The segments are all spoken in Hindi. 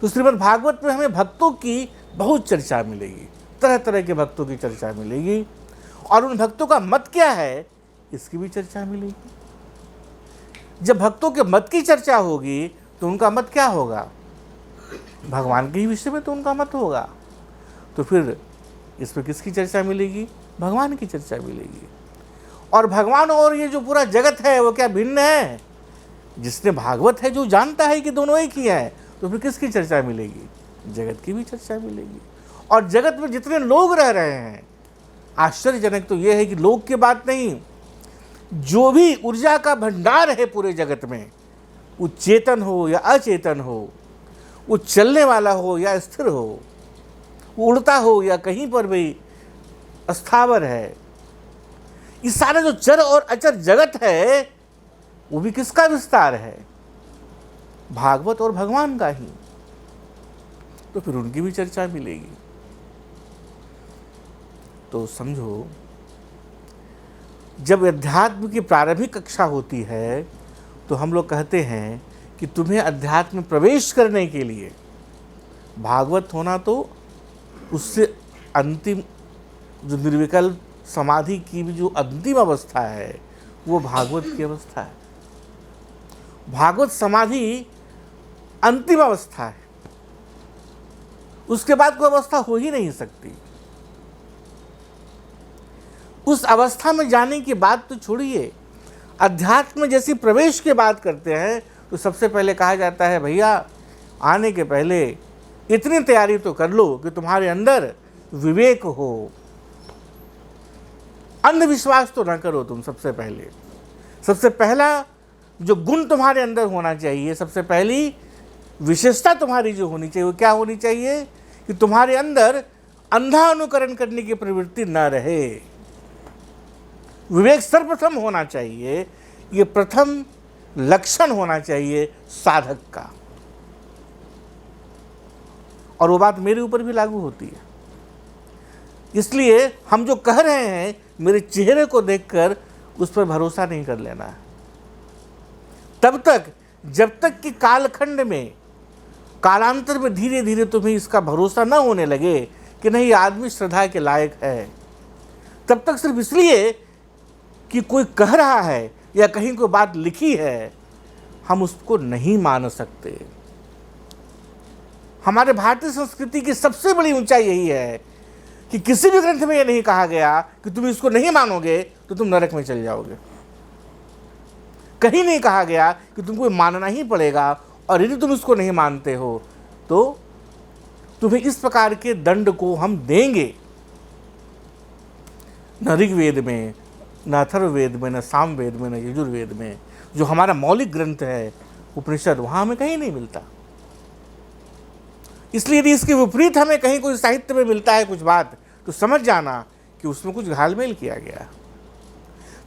तो श्रीमद् भागवत में हमें भक्तों की बहुत चर्चा मिलेगी, तरह तरह के भक्तों की चर्चा मिलेगी, और उन भक्तों का मत क्या है इसकी भी चर्चा मिलेगी। जब भक्तों के मत की चर्चा होगी तो उनका मत क्या होगा, भगवान के ही विषय में तो उनका मत होगा। तो फिर इसमें किसकी चर्चा मिलेगी, भगवान की चर्चा मिलेगी। और भगवान और ये जो पूरा जगत है वो क्या भिन्न है, जिसने भागवत है जो जानता है कि दोनों एक ही है, तो फिर किसकी चर्चा मिलेगी, जगत की भी चर्चा मिलेगी। और जगत में जितने लोग रह रहे हैं, आश्चर्यजनक तो ये है कि लोग की बात नहीं, जो भी ऊर्जा का भंडार है पूरे जगत में, वो चेतन हो या अचेतन हो, वो चलने वाला हो या स्थिर हो, वो उड़ता हो या कहीं पर भी स्थावर है, ये सारा जो चर और अचर जगत है वो भी किसका विस्तार है, भागवत और भगवान का ही। तो फिर उनकी भी चर्चा मिलेगी। तो समझो, जब अध्यात्म की प्रारंभिक कक्षा होती है तो हम लोग कहते हैं कि तुम्हें अध्यात्म में प्रवेश करने के लिए भागवत होना, तो उससे अंतिम जो निर्विकल्प समाधि की भी जो अंतिम अवस्था है वो भागवत की अवस्था है। भागवत समाधि अंतिम अवस्था है, उसके बाद कोई अवस्था हो ही नहीं सकती। उस अवस्था में जाने की बात तो छोड़िए, अध्यात्म में जैसी प्रवेश की बात करते हैं तो सबसे पहले कहा जाता है भैया आने के पहले इतनी तैयारी तो कर लो कि तुम्हारे अंदर विवेक हो, अंधविश्वास तो ना करो तुम। सबसे पहला जो गुण तुम्हारे अंदर होना चाहिए, सबसे पहली विशेषता तुम्हारी जो होनी चाहिए वो क्या होनी चाहिए कि तुम्हारे अंदर अंधा अनुकरण करने की प्रवृत्ति न रहे। विवेक सर्वप्रथम होना चाहिए, ये प्रथम लक्षण होना चाहिए साधक का। और वो बात मेरे ऊपर भी लागू होती है, इसलिए हम जो कह रहे हैं मेरे चेहरे को देखकर उस पर भरोसा नहीं कर लेना है। तब तक जब तक कि कालखंड में, कालांतर में धीरे धीरे तुम्हें इसका भरोसा न होने लगे कि नहीं आदमी श्रद्धा के लायक है, तब तक सिर्फ इसलिए कि कोई कह रहा है या कहीं कोई बात लिखी है हम उसको नहीं मान सकते। हमारे भारतीय संस्कृति की सबसे बड़ी ऊंचाई यही है कि किसी भी ग्रंथ में यह नहीं कहा गया कि तुम इसको नहीं मानोगे तो तुम नरक में चले जाओगे। कहीं नहीं कहा गया कि तुमको मानना ही पड़ेगा, और यदि तुम इसको नहीं मानते हो तो तुम्हें इस प्रकार के दंड को हम देंगे। न ऋग्वेद में, न अथर्ववेद में, न सामवेद में, न यजुर्वेद में, जो हमारा मौलिक ग्रंथ है उपनिषद, वहां हमें कहीं नहीं मिलता। इसलिए यदि इसके विपरीत हमें कहीं कोई साहित्य में मिलता है कुछ बात, तो समझ जाना कि उसमें कुछ घालमेल किया गया।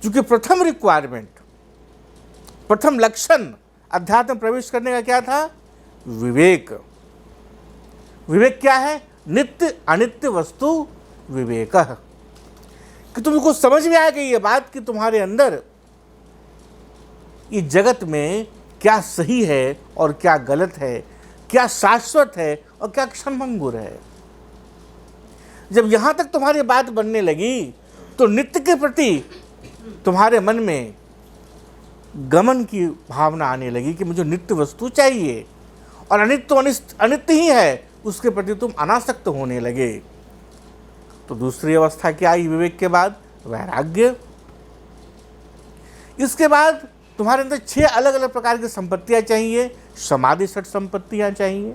क्योंकि प्रथम रिक्वायरमेंट, प्रथम लक्षण अध्यात्म में प्रवेश करने का क्या था, विवेक। विवेक क्या है, नित्य अनित्य वस्तु विवेक, कि तुमको समझ में आ गई ये बात कि तुम्हारे अंदर ये जगत में क्या सही है और क्या गलत है, क्या शाश्वत है और क्या क्षणभंगुर है। जब यहां तक तुम्हारी बात बनने लगी तो नित्य के प्रति तुम्हारे मन में गमन की भावना आने लगी कि मुझे नित्य वस्तु चाहिए, और अनित्य तो अनित्य ही है, उसके प्रति तुम अनासक्त होने लगे। तो दूसरी अवस्था क्या आई विवेक के बाद, वैराग्य। इसके बाद तुम्हारे अंदर 6 अलग अलग प्रकार की संपत्तियां चाहिए, समाधि षट संपत्तियां चाहिए।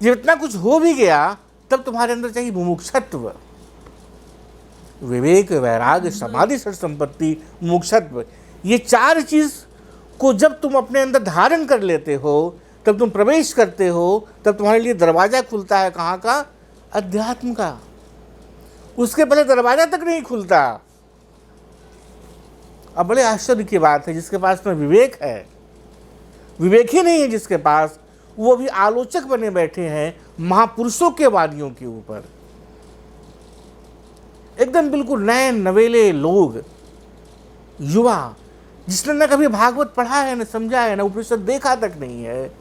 जब इतना कुछ हो भी गया तब तुम्हारे अंदर चाहिए मुमुक्षत्व। विवेक, वैराग्य, समाधि षट संपत्ति, मुमुक्षत्व, ये 4 चीज को जब तुम अपने अंदर धारण कर लेते हो, तब तुम प्रवेश करते हो, तब तुम्हारे लिए दरवाजा खुलता है कहाँ का, अध्यात्म का। उसके पहले दरवाजा तक नहीं खुलता। अब बड़े आश्चर्य की बात है, जिसके पास में विवेक है, विवेक ही नहीं है जिसके पास, वो भी आलोचक बने बैठे हैं महापुरुषों के वादियों के ऊपर। एकदम बिल्कुल नए नवेले लोग, युवा, जिसने न कभी भागवत पढ़ा है, न समझा है, न उपनिषद देखा तक नहीं है,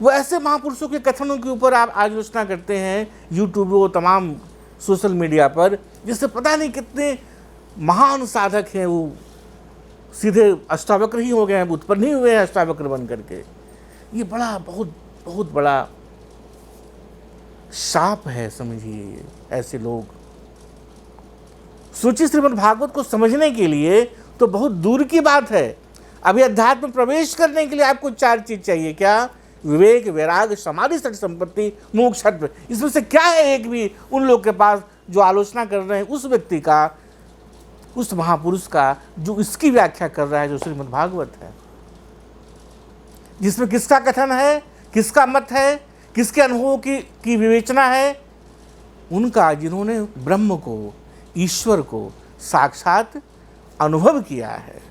वो ऐसे महापुरुषों के कथनों के ऊपर आप आलोचना करते हैं यूट्यूब वो तमाम सोशल मीडिया पर, जिससे पता नहीं कितने महान साधक हैं, वो सीधे अष्टावक्र ही हो गए हैं, उत्पन्न ही हुए हैं अष्टावक्र बन करके। ये बड़ा बहुत बहुत बड़ा शाप है, समझिए। ऐसे लोग सोचिए, श्रीमद् भागवत को समझने के लिए तो बहुत दूर की बात है। अभी अध्यात्म में प्रवेश करने के लिए आपको 4 चीज चाहिए। क्या? विवेक, वैराग, समाधि, सठ संपत्ति, मोक्ष। इसमें से क्या है एक भी उन लोग के पास जो आलोचना कर रहे हैं उस व्यक्ति का, उस महापुरुष का जो इसकी व्याख्या कर रहा है, जो श्रीमद् भागवत है, जिसमें किसका कथन है, किसका मत है, किसके अनुभवों की विवेचना है? उनका, जिन्होंने ब्रह्म को, ईश्वर को साक्षात अनुभव किया है।